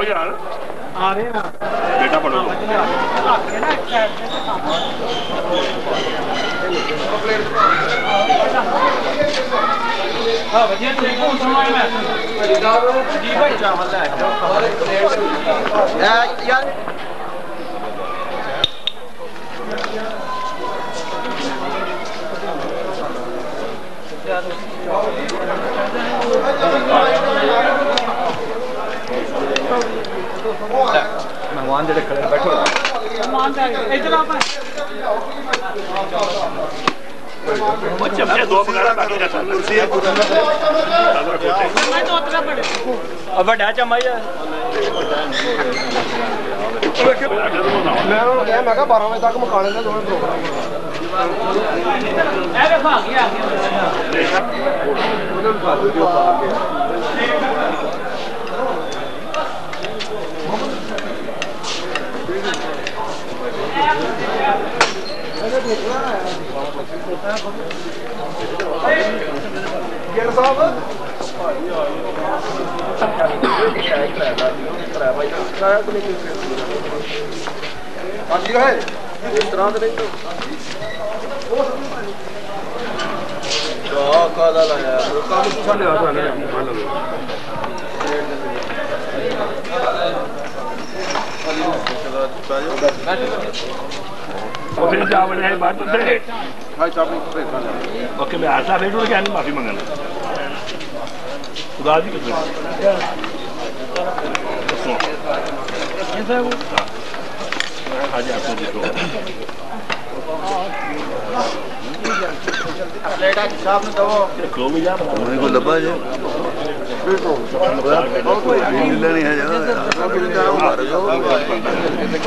आओ यार आ रहे हैं बेटा पढ़ो हाँ बढ़िया तो देखो समय में जी भाई चावल है यार मेहमान जेडे खड़े बैठो मेहमान इधर आप दो वगैरह कुर्सी है मैं तो उतना बड़े अब बड़ा चमाई है मैं उन्होंने कहा मैं 12 बजे तक मकाने का दोनों प्रोग्राम ए वे भाग गया गिर साहब है इस तरह से नहीं तो कादा लाया काम पूछा ले आता है फिर चावल है बात तो है हां चावल ओके मैं आशा बैठो क्या नहीं माफी मांगना खुदा जी के ऐसा वो आज आपको देखो प्लेटा साहब ने दो क्लो भी जा मेरे को लबा है नीला नहीं है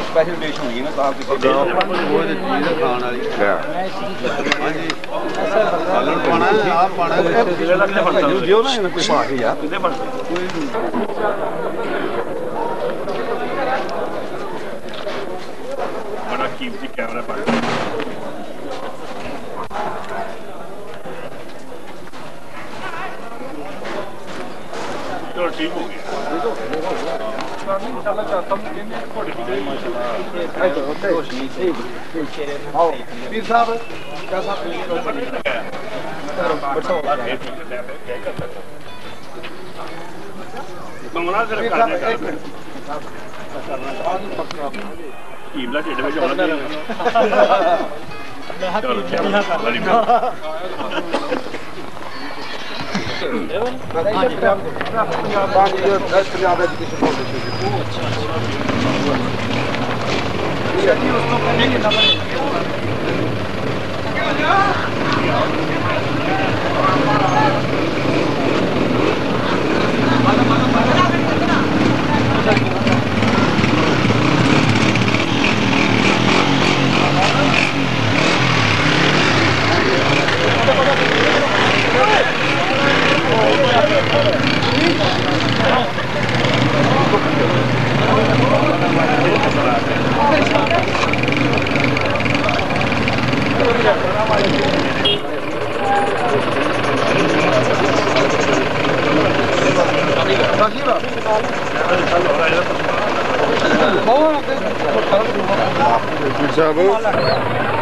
स्पेशल डिश होगी ना साहब की वो चीज खाने वाली हां जी सालन पाना है आप पाना है दियो ना इन्हें कोई पा के यार बड़ा कीमती कैमरा पड़ तो ठीक हो गया पीर साहब कैसा मंगला सिर्फ करने का ईमला टेढ़े में जाना चलो बड़ी साहब